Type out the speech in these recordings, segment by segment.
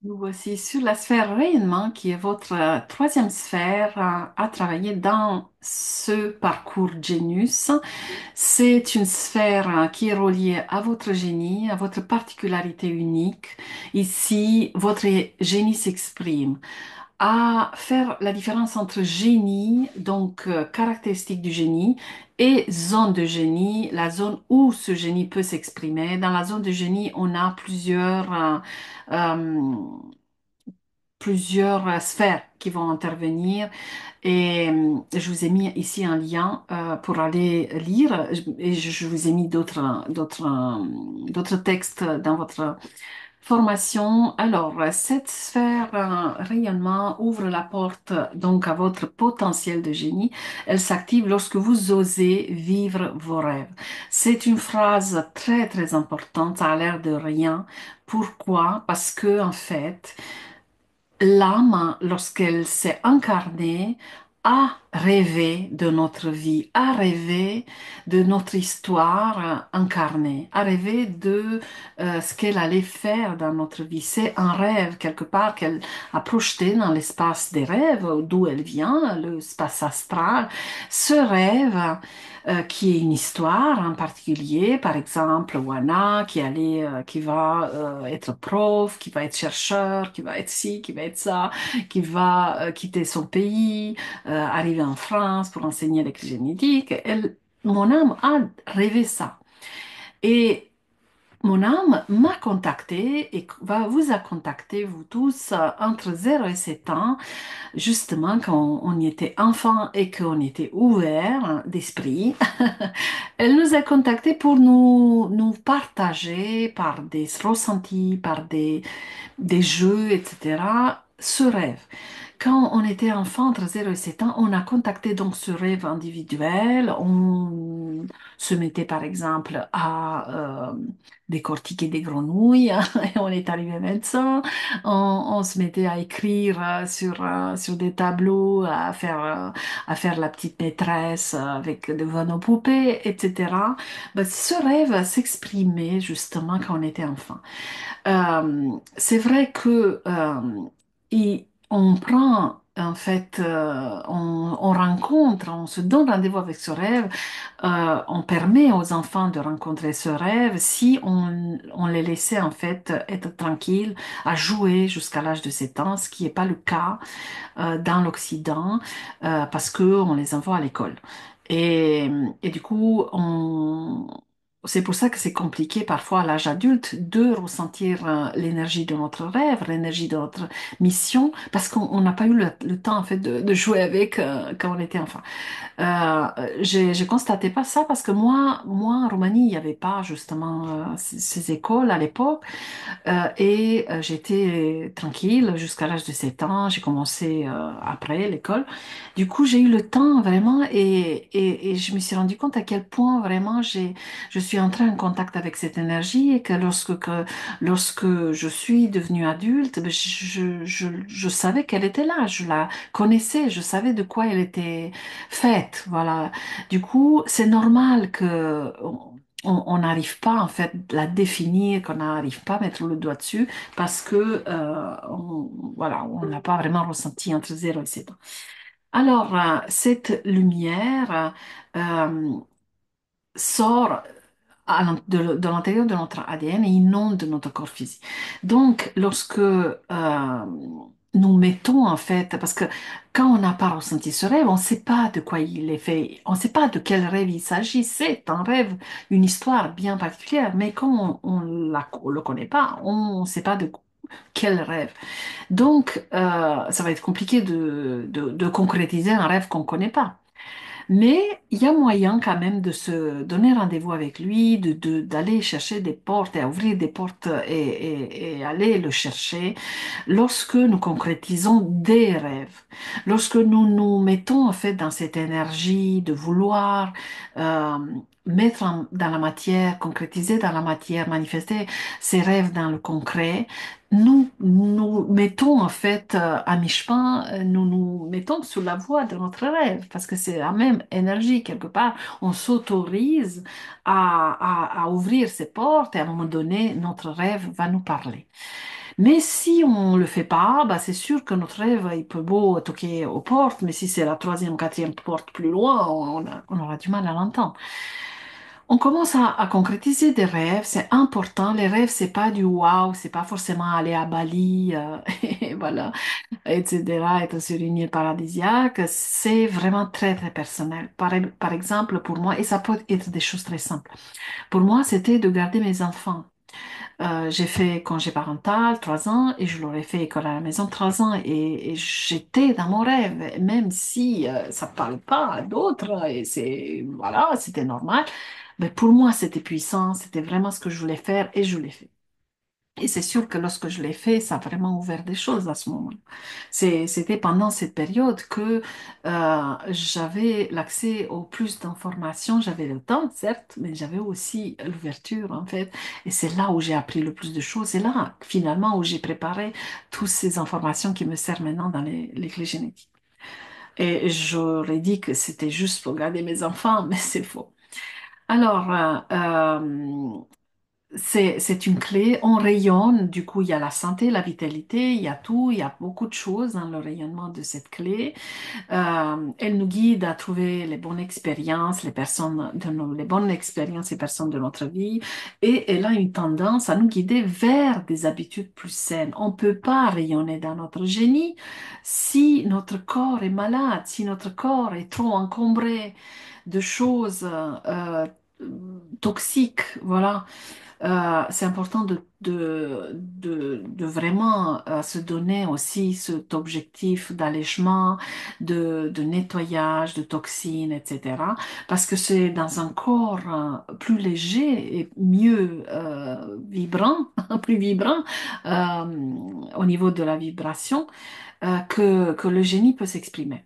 Nous voici sur la sphère rayonnement qui est votre troisième sphère à travailler dans ce parcours Genius. C'est une sphère qui est reliée à votre génie, à votre particularité unique. Ici, votre génie s'exprime. À faire la différence entre génie, donc caractéristique du génie, et zone de génie, la zone où ce génie peut s'exprimer. Dans la zone de génie, on a euh, plusieurs sphères qui vont intervenir et je vous ai mis ici un lien pour aller lire et je vous ai mis d'autres textes dans votre formation. Alors, cette sphère rayonnement ouvre la porte donc à votre potentiel de génie. Elle s'active lorsque vous osez vivre vos rêves. C'est une phrase très très importante, ça a l'air de rien. Pourquoi? Parce que en fait, l'âme, lorsqu'elle s'est incarnée, a rêvé de notre vie, a rêvé de notre histoire incarnée, a rêvé de ce qu'elle allait faire dans notre vie. C'est un rêve quelque part qu'elle a projeté dans l'espace des rêves, d'où elle vient, l'espace astral. Ce rêve qui est une histoire en particulier, par exemple, Wana qui va être prof, qui va être chercheur, qui va être ci, qui va être ça, qui va quitter son pays, arriver en France pour enseigner les génétique. Mon âme a rêvé ça. Et mon âme m'a contacté et vous a contacté, vous tous, entre 0 et 7 ans, justement quand on y était enfant et qu'on était ouvert d'esprit. Elle nous a contactés pour nous partager par des ressentis, par des jeux, etc., ce rêve. Quand on était enfant, entre 0 et 7 ans, on a contacté donc ce rêve individuel. On se mettait par exemple à décortiquer des grenouilles et on est arrivé médecin. On se mettait à écrire sur des tableaux, à faire la petite maîtresse avec devant nos poupées, etc. Ben, ce rêve s'exprimait justement quand on était enfant. C'est vrai que on prend, en fait, on rencontre, on se donne rendez-vous avec ce rêve, on permet aux enfants de rencontrer ce rêve si on les laissait en fait être tranquilles à jouer jusqu'à l'âge de 7 ans, ce qui n'est pas le cas dans l'Occident parce que on les envoie à l'école. Et du coup, c'est pour ça que c'est compliqué parfois à l'âge adulte de ressentir l'énergie de notre rêve, l'énergie de notre mission, parce qu'on n'a pas eu le temps en fait de jouer avec quand on était enfant. J'ai constaté pas ça parce que moi en Roumanie, il n'y avait pas justement ces écoles à l'époque. J'étais tranquille jusqu'à l'âge de 7 ans. J'ai commencé après l'école. Du coup, j'ai eu le temps vraiment et je me suis rendu compte à quel point vraiment je suis entrée en contact avec cette énergie et que lorsque je suis devenue adulte, ben, je savais qu'elle était là. Je la connaissais. Je savais de quoi elle était faite. Voilà. Du coup, c'est normal que on n'arrive pas en fait à la définir, qu'on n'arrive pas à mettre le doigt dessus parce que voilà, on n'a pas vraiment ressenti entre 0 et 7 ans. Alors, cette lumière sort de l'intérieur de notre ADN et inonde notre corps physique. Donc, lorsque nous mettons en fait, parce que quand on n'a pas ressenti ce rêve, on ne sait pas de quoi il est fait, on ne sait pas de quel rêve il s'agit. C'est un rêve, une histoire bien particulière, mais quand on le connaît pas, on ne sait pas de quel rêve. Donc, ça va être compliqué de concrétiser un rêve qu'on ne connaît pas. Mais il y a moyen quand même de se donner rendez-vous avec lui, d'aller chercher des portes et à ouvrir des portes et aller le chercher lorsque nous concrétisons des rêves, lorsque nous nous mettons en fait dans cette énergie de vouloir euh, mettre dans la matière, concrétiser dans la matière, manifester ces rêves dans le concret. Nous mettons en fait à mi-chemin, nous nous mettons sur la voie de notre rêve parce que c'est la même énergie quelque part. On s'autorise à ouvrir ces portes et à un moment donné, notre rêve va nous parler. Mais si on le fait pas, bah c'est sûr que notre rêve, il peut beau toquer aux portes, mais si c'est la troisième, quatrième porte plus loin, on aura du mal à l'entendre. On commence à concrétiser des rêves, c'est important. Les rêves, c'est pas du waouh, c'est pas forcément aller à Bali, et voilà, etc., être sur une île paradisiaque. C'est vraiment très, très personnel. Par exemple, pour moi, et ça peut être des choses très simples. Pour moi, c'était de garder mes enfants. J'ai fait congé parental 3 ans et je l'aurais fait école à la maison 3 ans et j'étais dans mon rêve, même si ça parle pas à d'autres et c'est voilà, c'était normal. Mais pour moi, c'était puissant, c'était vraiment ce que je voulais faire et je l'ai fait. Et c'est sûr que lorsque je l'ai fait, ça a vraiment ouvert des choses à ce moment-là. C'était pendant cette période que j'avais l'accès au plus d'informations. J'avais le temps, certes, mais j'avais aussi l'ouverture, en fait. Et c'est là où j'ai appris le plus de choses. C'est là, finalement, où j'ai préparé toutes ces informations qui me servent maintenant dans les clés génétiques. Et j'aurais dit que c'était juste pour garder mes enfants, mais c'est faux. Alors, c'est une clé, on rayonne, du coup il y a la santé, la vitalité, il y a tout, il y a beaucoup de choses dans le rayonnement de cette clé. Elle nous guide à trouver les bonnes expériences, les bonnes expériences et personnes de notre vie, et elle a une tendance à nous guider vers des habitudes plus saines. On ne peut pas rayonner dans notre génie si notre corps est malade, si notre corps est trop encombré de choses toxiques, voilà. C'est important de vraiment se donner aussi cet objectif d'allègement, de nettoyage, de toxines, etc. Parce que c'est dans un corps plus léger et mieux vibrant, plus vibrant au niveau de la vibration que le génie peut s'exprimer.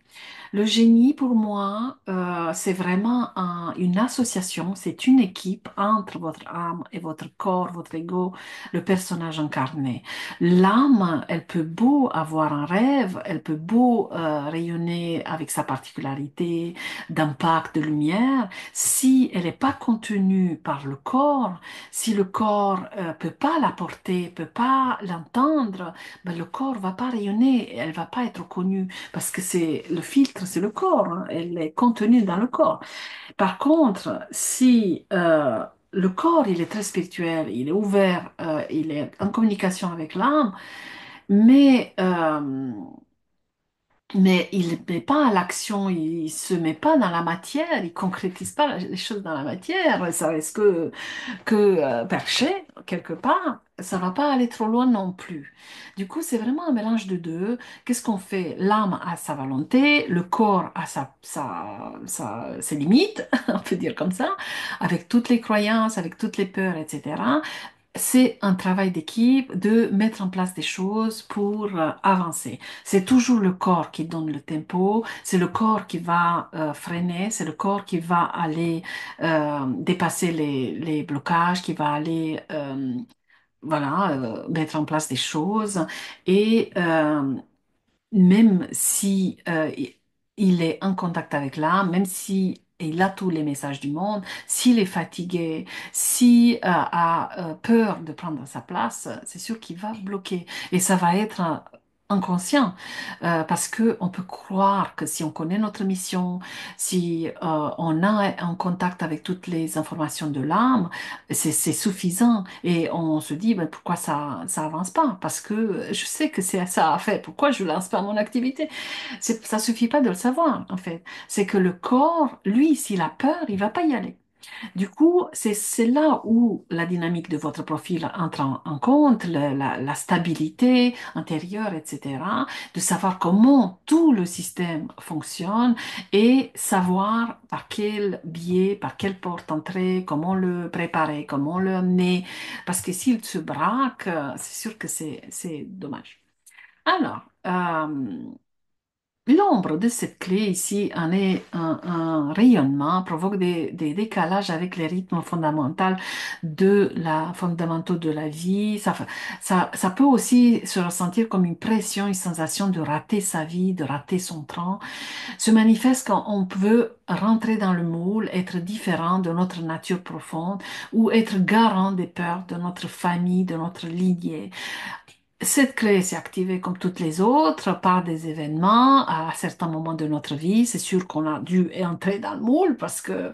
Le génie, pour moi, c'est vraiment une association, c'est une équipe entre votre âme et votre corps, votre ego, le personnage incarné. L'âme, elle peut beau avoir un rêve, elle peut beau rayonner avec sa particularité d'impact de lumière, si elle n'est pas contenue par le corps, si le corps peut pas la porter, peut pas l'entendre, ben, le corps va pas rayonner, elle va pas être connue parce que c'est le filtre, c'est le corps, hein, elle est contenue dans le corps. Par contre, si le corps, il est très spirituel, il est ouvert, il est en communication avec l'âme, mais mais il ne met pas à l'action, il se met pas dans la matière, il concrétise pas les choses dans la matière, ça reste que perché quelque part, ça va pas aller trop loin non plus. Du coup, c'est vraiment un mélange de deux. Qu'est-ce qu'on fait? L'âme a sa volonté, le corps a ses limites, on peut dire comme ça, avec toutes les croyances, avec toutes les peurs, etc. C'est un travail d'équipe de mettre en place des choses pour avancer. C'est toujours le corps qui donne le tempo, c'est le corps qui va freiner, c'est le corps qui va aller dépasser les blocages, qui va aller voilà, mettre en place des choses. Et même si il est en contact avec l'âme, même si il a tous les messages du monde, s'il est fatigué, s'il a peur de prendre sa place, c'est sûr qu'il va bloquer. Et ça va être inconscient, parce que on peut croire que si on connaît notre mission, si on a un contact avec toutes les informations de l'âme, c'est suffisant. Et on se dit, ben, pourquoi ça avance pas? Parce que je sais que c'est ça à faire. Pourquoi je lance pas mon activité? Ça suffit pas de le savoir, en fait. C'est que le corps, lui, s'il a peur, il va pas y aller. Du coup, c'est là où la dynamique de votre profil entre en compte, la stabilité intérieure, etc., de savoir comment tout le système fonctionne et savoir par quel biais, par quelle porte entrer, comment le préparer, comment le amener. Parce que s'il se braque, c'est sûr que c'est dommage. Alors, l'ombre de cette clé ici en est un rayonnement, provoque des décalages avec les rythmes fondamentaux de la vie. Ça peut aussi se ressentir comme une pression, une sensation de rater sa vie, de rater son train. Se manifeste quand on veut rentrer dans le moule, être différent de notre nature profonde ou être garant des peurs de notre famille, de notre lignée. Cette clé s'est activée comme toutes les autres par des événements à certains moments de notre vie. C'est sûr qu'on a dû entrer dans le moule parce que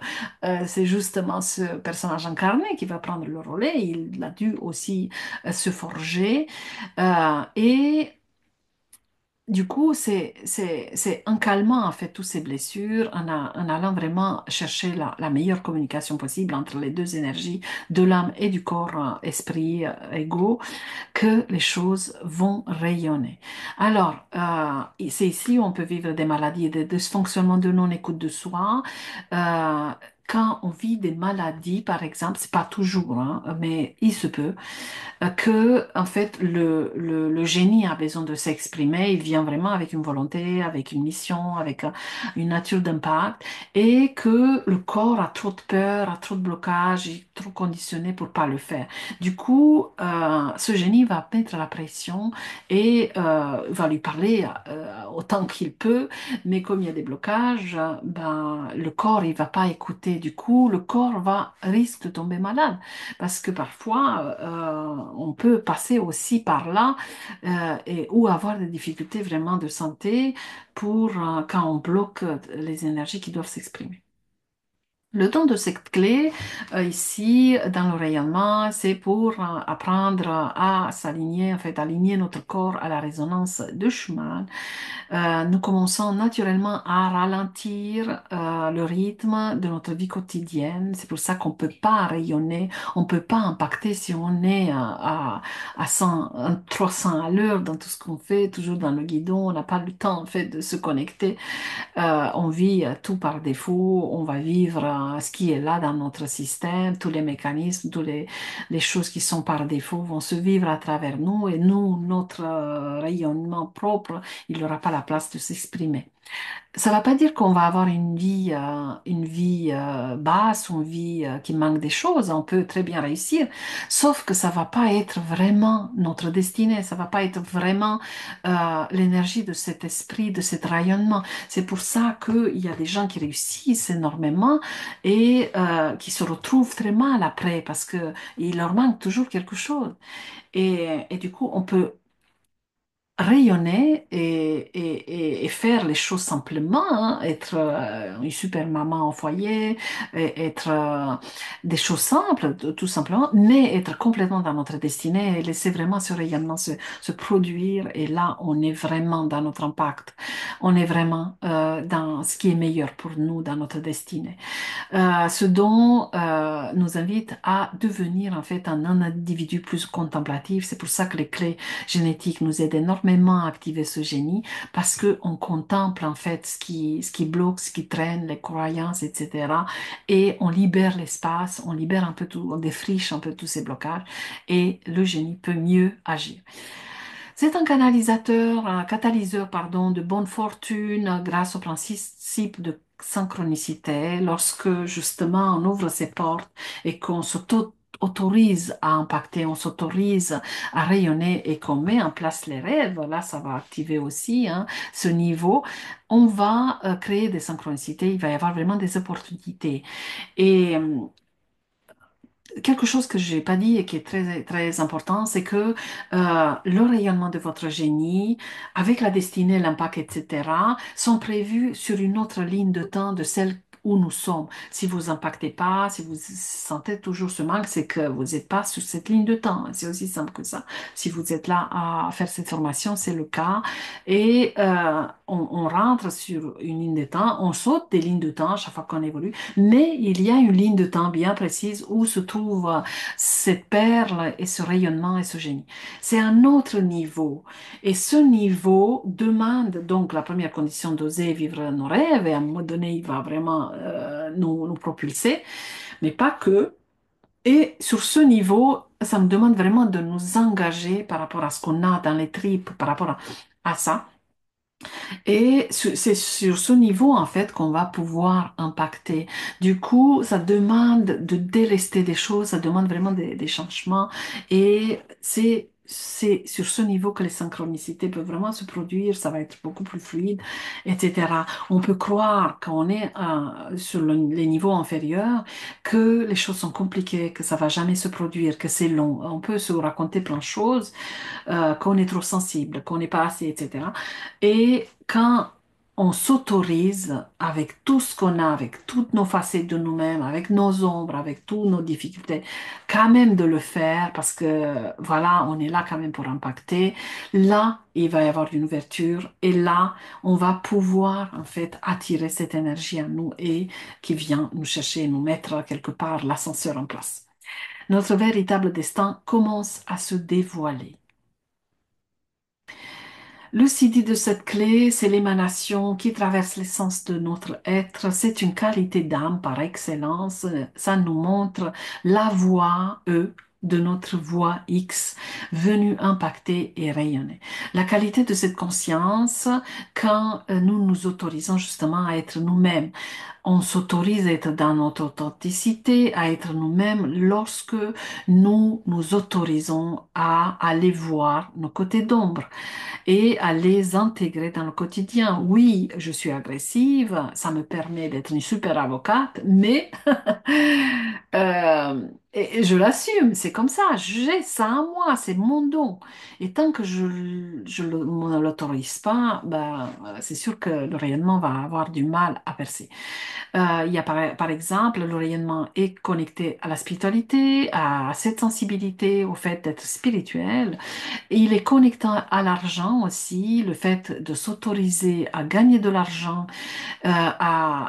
c'est justement ce personnage incarné qui va prendre le relais. Il a dû aussi se forger. Et du coup, c'est en calmant en fait toutes ces blessures, en allant vraiment chercher la meilleure communication possible entre les deux énergies de l'âme et du corps, esprit, ego, que les choses vont rayonner. Alors, c'est ici où on peut vivre des maladies, des dysfonctionnements de non-écoute de soi. Euh, Quand on vit des maladies, par exemple, c'est pas toujours, hein, mais il se peut que en fait le génie a besoin de s'exprimer, il vient vraiment avec une volonté, avec une mission, avec une nature d'impact, et que le corps a trop de peur, a trop de blocage, est trop conditionné pour pas le faire. Du coup, ce génie va mettre la pression et va lui parler autant qu'il peut, mais comme il y a des blocages, ben le corps il va pas écouter. Du coup, le corps va risque de tomber malade. Parce que parfois, on peut passer aussi par là ou avoir des difficultés vraiment de santé pour quand on bloque les énergies qui doivent s'exprimer. Le don de cette clé, ici, dans le rayonnement, c'est pour apprendre à s'aligner, en fait, aligner notre corps à la résonance de Schumann. Nous commençons naturellement à ralentir le rythme de notre vie quotidienne. C'est pour ça qu'on peut pas rayonner, on peut pas impacter si on est à 100, 300 à l'heure dans tout ce qu'on fait, toujours dans le guidon. On n'a pas le temps en fait de se connecter. On vit tout par défaut. On va vivre ce qui est là dans notre système, tous les mécanismes, les choses qui sont par défaut vont se vivre à travers nous et nous, notre rayonnement propre il n'aura pas la place de s'exprimer. Ça ne va pas dire qu'on va avoir une vie basse, une vie qui manque des choses. On peut très bien réussir, sauf que ça va pas être vraiment notre destinée. Ça va pas être vraiment l'énergie de cet esprit, de cet rayonnement. C'est pour ça qu'il y a des gens qui réussissent énormément et qui se retrouvent très mal après parce que il leur manque toujours quelque chose. Et du coup, on peut rayonner et faire les choses simplement, hein, être une super maman au foyer, et être des choses simples, tout simplement, mais être complètement dans notre destinée et laisser vraiment ce rayonnement se produire. Et là, on est vraiment dans notre impact. On est vraiment dans ce qui est meilleur pour nous, dans notre destinée. Ce dont nous invite à devenir en fait un individu plus contemplatif. C'est pour ça que les clés génétiques nous aident énormément à activer ce génie parce que on contemple en fait ce qui bloque, ce qui traîne, les croyances, etc. Et on libère l'espace, on libère un peu tout, on défriche un peu tous ces blocages et le génie peut mieux agir. C'est un canalisateur, un catalyseur, pardon, de bonne fortune grâce au principe de synchronicité. Lorsque justement on ouvre ses portes et qu'on s'autorise à impacter, on s'autorise à rayonner et qu'on met en place les rêves, là ça va activer aussi hein, ce niveau, on va créer des synchronicités, il va y avoir vraiment des opportunités. Et quelque chose que j'ai pas dit et qui est très, très important, c'est que le rayonnement de votre génie, avec la destinée, l'impact, etc., sont prévus sur une autre ligne de temps de celle où nous sommes. Si vous impactez pas, si vous sentez toujours ce manque, c'est que vous n'êtes pas sur cette ligne de temps. C'est aussi simple que ça. Si vous êtes là à faire cette formation, c'est le cas. Et on rentre sur une ligne de temps, on saute des lignes de temps chaque fois qu'on évolue. Mais il y a une ligne de temps bien précise où se trouve cette perle et ce rayonnement et ce génie. C'est un autre niveau. Et ce niveau demande donc la première condition d'oser vivre nos rêves et à un moment donné, il va vraiment nous propulser, mais pas que. Et sur ce niveau, ça me demande vraiment de nous engager par rapport à ce qu'on a dans les tripes, par rapport à ça. Et c'est sur ce niveau, en fait, qu'on va pouvoir impacter. Du coup, ça demande de délester des choses, ça demande vraiment des changements. Et c'est c'est sur ce niveau que les synchronicités peuvent vraiment se produire, ça va être beaucoup plus fluide, etc. On peut croire quand on est sur les niveaux inférieurs que les choses sont compliquées, que ça va jamais se produire, que c'est long. On peut se raconter plein de choses, qu'on est trop sensible, qu'on n'est pas assez, etc. Et quand on s'autorise avec tout ce qu'on a, avec toutes nos facettes de nous-mêmes, avec nos ombres, avec toutes nos difficultés, quand même de le faire parce que voilà, on est là quand même pour impacter. Là, il va y avoir une ouverture et là, on va pouvoir en fait attirer cette énergie à nous et qui vient nous chercher et nous mettre quelque part l'ascenseur en place. Notre véritable destin commence à se dévoiler. Le CD de cette clé, c'est l'émanation qui traverse l'essence de notre être. C'est une qualité d'âme par excellence. Ça nous montre la voie E de notre voie X venue impacter et rayonner. La qualité de cette conscience quand nous nous autorisons justement à être nous-mêmes. On s'autorise à être dans notre authenticité, à être nous-mêmes lorsque nous nous autorisons à aller voir nos côtés d'ombre et à les intégrer dans le quotidien. Oui, je suis agressive, ça me permet d'être une super avocate, mais et je l'assume, c'est comme ça, j'ai ça en moi, c'est mon don. Et tant que je ne l'autorise pas, ben, c'est sûr que le rayonnement va avoir du mal à percer. Il y a par exemple, le rayonnement est connecté à la spiritualité, à cette sensibilité, au fait d'être spirituel. Et il est connecté à l'argent aussi, le fait de s'autoriser à gagner de l'argent,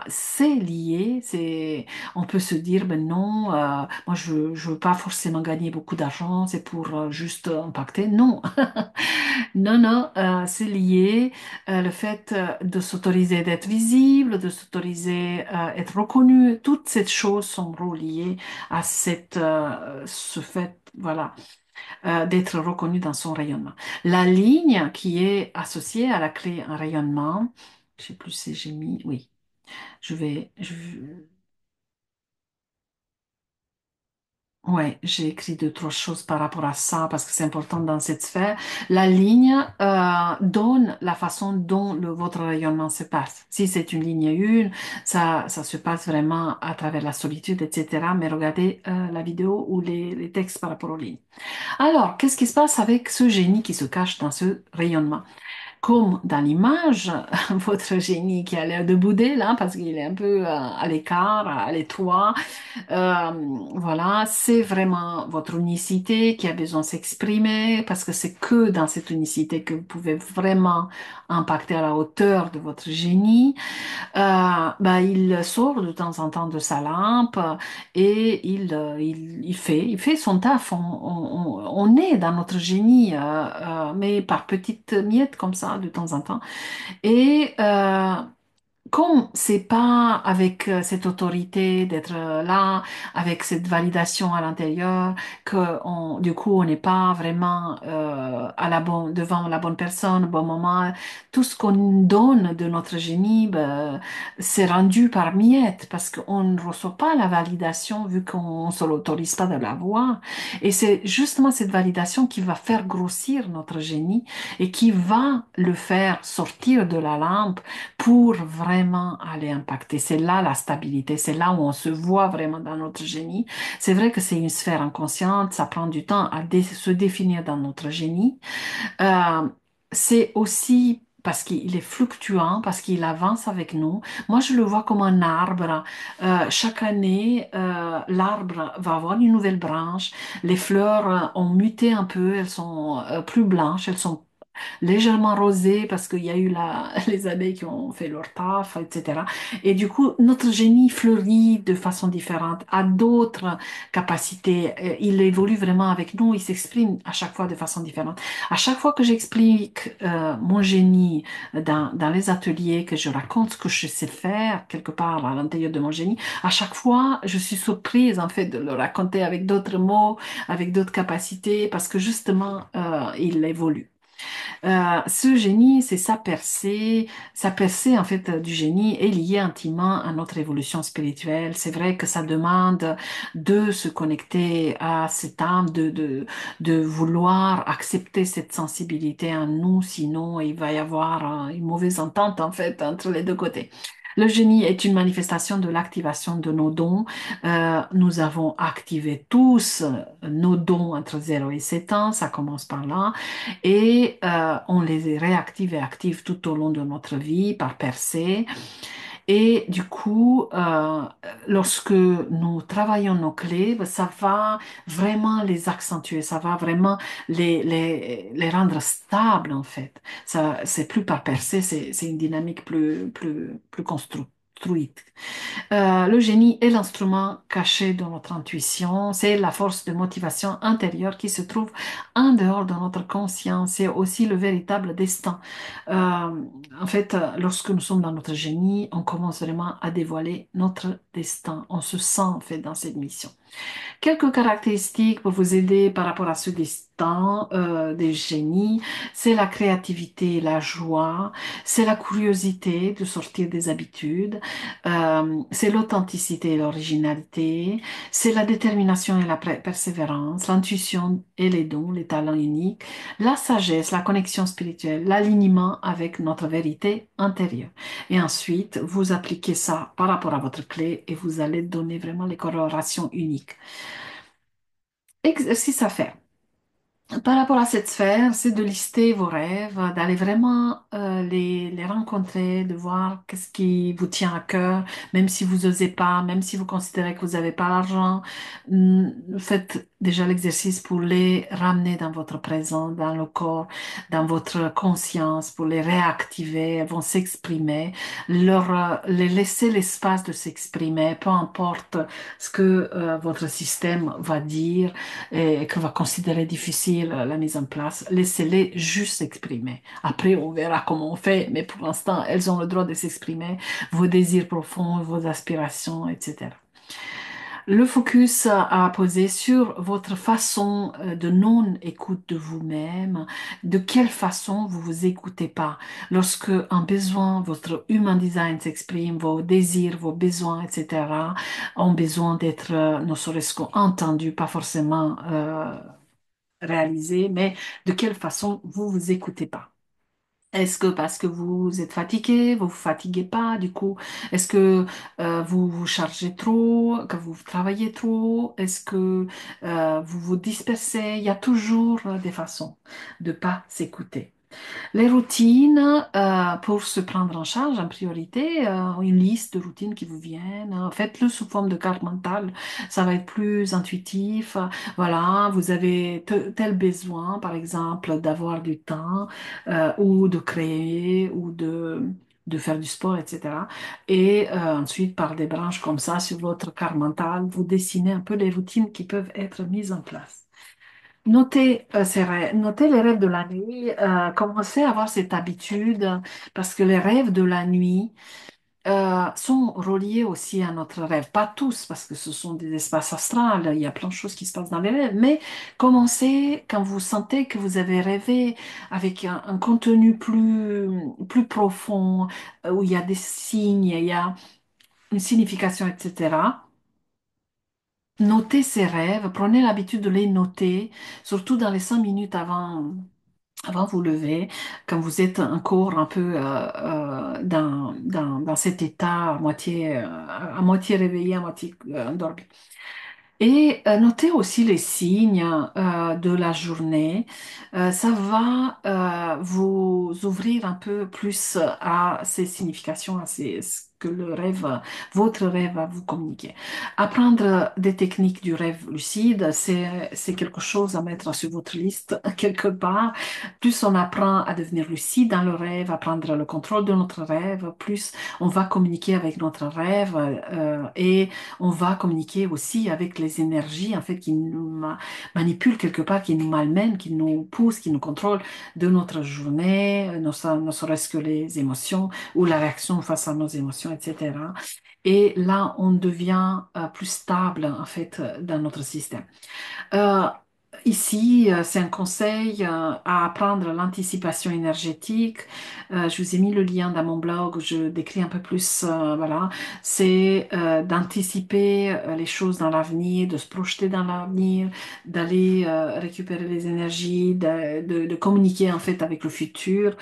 c'est lié. On peut se dire, ben non, moi je veux pas forcément gagner beaucoup d'argent, c'est pour juste impacter. Non, non, non, c'est lié. Le fait de s'autoriser d'être visible, de s'autoriser être reconnu, toutes ces choses sont reliées à ce fait, voilà, d'être reconnu dans son rayonnement. La ligne qui est associée à la clé en rayonnement, je sais plus si j'ai mis, oui, ouais, j'ai écrit deux, trois choses par rapport à ça parce que c'est important dans cette sphère. La ligne donne la façon dont votre rayonnement se passe. Si c'est une ligne une, ça se passe vraiment à travers la solitude, etc. Mais regardez la vidéo ou les textes par rapport aux lignes. Alors, qu'est-ce qui se passe avec ce génie qui se cache dans ce rayonnement? Comme dans l'image, votre génie qui a l'air de bouder là, parce qu'il est un peu à l'écart, à l'étroit, euh, voilà, c'est vraiment votre unicité qui a besoin de s'exprimer, parce que c'est que dans cette unicité que vous pouvez vraiment impacter à la hauteur de votre génie. Bah, il sort de temps en temps de sa lampe et il fait son taf. On est dans notre génie, mais par petites miettes comme ça de temps en temps. Et comme c'est pas avec cette autorité d'être là, avec cette validation à l'intérieur, du coup on n'est pas vraiment devant la bonne personne au bon moment. Tout ce qu'on donne de notre génie, ben, c'est rendu par miettes parce qu'on ne reçoit pas la validation vu qu'on ne se l'autorise pas de la voir. Et c'est justement cette validation qui va faire grossir notre génie et qui va le faire sortir de la lampe pour vraiment aller impacter. C'est là la stabilité, c'est là où on se voit vraiment dans notre génie. C'est vrai que c'est une sphère inconsciente, ça prend du temps à se définir dans notre génie. Euh, c'est aussi parce qu'il est fluctuant, parce qu'il avance avec nous. Moi, je le vois comme un arbre. Chaque année, l'arbre va avoir une nouvelle branche. Les fleurs ont muté un peu, elles sont plus blanches, elles sont légèrement rosé parce qu'il y a eu les abeilles qui ont fait leur taf, etc. Et du coup, notre génie fleurit de façon différente, a d'autres capacités. Il évolue vraiment avec nous, il s'exprime à chaque fois de façon différente. À chaque fois que j'explique mon génie dans les ateliers, que je raconte ce que je sais faire quelque part à l'intérieur de mon génie, à chaque fois, je suis surprise en fait de le raconter avec d'autres mots, avec d'autres capacités, parce que justement, il évolue. Ce génie, c'est sa percée en fait du génie est liée intimement à notre évolution spirituelle. C'est vrai que ça demande de se connecter à cette âme, de vouloir accepter cette sensibilité en nous, sinon il va y avoir une mauvaise entente en fait entre les deux côtés. Le génie est une manifestation de l'activation de nos dons. Nous avons activé tous nos dons entre 0 et 7 ans, ça commence par là, et on les réactive et active tout au long de notre vie par percée. Et du coup, lorsque nous travaillons nos clés, ben, ça va vraiment les accentuer, ça va vraiment les rendre stables en fait. Ça, c'est plus par percée, c'est une dynamique plus construite. Le génie est l'instrument caché de notre intuition, c'est la force de motivation intérieure qui se trouve en dehors de notre conscience, c'est aussi le véritable destin. En fait, lorsque nous sommes dans notre génie, on commence vraiment à dévoiler notre destin. On se sent en fait dans cette mission. Quelques caractéristiques pour vous aider par rapport à ce destin des génies, c'est la créativité, la joie, c'est la curiosité de sortir des habitudes, c'est l'authenticité et l'originalité, c'est la détermination et la persévérance, l'intuition et les dons, les talents uniques, la sagesse, la connexion spirituelle, l'alignement avec notre vérité intérieure. Et ensuite, vous appliquez ça par rapport à votre clé et vous allez donner vraiment les colorations uniques. Exercice à faire. Par rapport à cette sphère, c'est de lister vos rêves, d'aller vraiment les rencontrer, de voir qu'est-ce qui vous tient à cœur, même si vous osez pas, même si vous considérez que vous n'avez pas l'argent. Faites déjà l'exercice pour les ramener dans votre présent, dans le corps, dans votre conscience, pour les réactiver. Elles vont s'exprimer, les laisser l'espace de s'exprimer, peu importe ce que votre système va dire et qu'on va considérer difficile la mise en place, laissez-les juste s'exprimer. Après, on verra comment on fait, mais pour l'instant, elles ont le droit de s'exprimer, vos désirs profonds, vos aspirations, etc. Le focus à poser sur votre façon de non-écoute de vous-même, de quelle façon vous vous écoutez pas. Lorsque un besoin, votre human design s'exprime, vos désirs, vos besoins, etc., ont besoin d'être, ne serait-ce qu'entendus, pas forcément réalisés, mais de quelle façon vous vous écoutez pas. Est-ce que parce que vous êtes fatigué, vous vous fatiguez pas, du coup, est-ce que vous vous chargez trop, que vous travaillez trop, est-ce que vous vous dispersez? Il y a toujours des façons de pas s'écouter. Les routines, pour se prendre en charge en priorité, une liste de routines qui vous viennent. Faites-le sous forme de carte mentale. Ça va être plus intuitif. Voilà, vous avez tel besoin, par exemple, d'avoir du temps ou de créer ou de faire du sport, etc. Et ensuite, par des branches comme ça, sur votre carte mentale, vous dessinez un peu les routines qui peuvent être mises en place. Notez, notez les rêves de la nuit, commencez à avoir cette habitude parce que les rêves de la nuit sont reliés aussi à notre rêve. Pas tous parce que ce sont des espaces astrales, il y a plein de choses qui se passent dans les rêves, mais commencez quand vous sentez que vous avez rêvé avec un contenu plus profond, où il y a des signes, il y a une signification, etc. Notez ces rêves, prenez l'habitude de les noter, surtout dans les 5 minutes avant vous lever, quand vous êtes encore un peu dans cet état à moitié réveillé, à moitié endormi. Et notez aussi les signes de la journée. Ça va vous ouvrir un peu plus à ces significations, ce que votre rêve va vous communiquer. Apprendre des techniques du rêve lucide, c'est quelque chose à mettre sur votre liste quelque part. Plus on apprend à devenir lucide dans le rêve, à prendre le contrôle de notre rêve, plus on va communiquer avec notre rêve et on va communiquer aussi avec les énergies en fait qui nous manipulent quelque part, qui nous malmènent, qui nous poussent, qui nous contrôlent de notre journée, ne serait-ce que les émotions ou la réaction face à nos émotions, etc. Et là, on devient plus stable en fait dans notre système. Euh, Ici, c'est un conseil à apprendre l'anticipation énergétique. Je vous ai mis le lien dans mon blog où je décris un peu plus, voilà, c'est d'anticiper les choses dans l'avenir, de se projeter dans l'avenir, d'aller récupérer les énergies, de communiquer en fait avec le futur.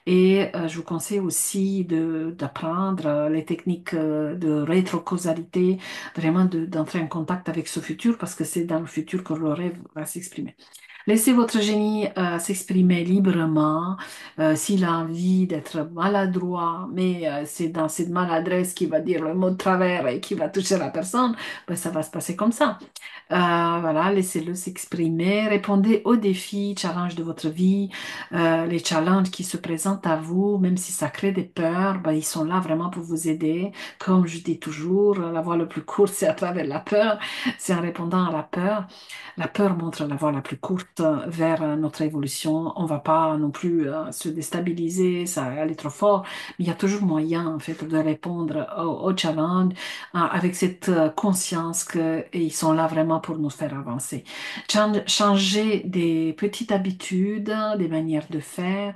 Et je vous conseille aussi d'apprendre les techniques de rétrocausalité, vraiment d'entrer en contact avec ce futur parce que c'est dans le futur que le rêve va s'exprimer. Laissez votre génie s'exprimer librement. S'il a envie d'être maladroit, mais c'est dans cette maladresse qu'il va dire le mot de travers et qui va toucher la personne, ben, ça va se passer comme ça. Voilà, laissez-le s'exprimer. Répondez aux défis, challenges de votre vie, les challenges qui se présentent à vous, même si ça crée des peurs, ben, ils sont là vraiment pour vous aider. Comme je dis toujours, la voie la plus courte, c'est à travers la peur. C'est en répondant à la peur. La peur montre la voie la plus courte vers notre évolution. On va pas non plus se déstabiliser, ça aller trop fort, mais il y a toujours moyen en fait de répondre aux challenges avec cette conscience que et ils sont là vraiment pour nous faire avancer. Changer des petites habitudes, des manières de faire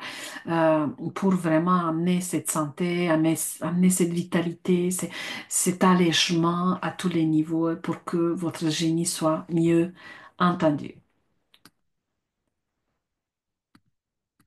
pour vraiment amener cette santé, amener cette vitalité, cet allègement à tous les niveaux pour que votre génie soit mieux entendu.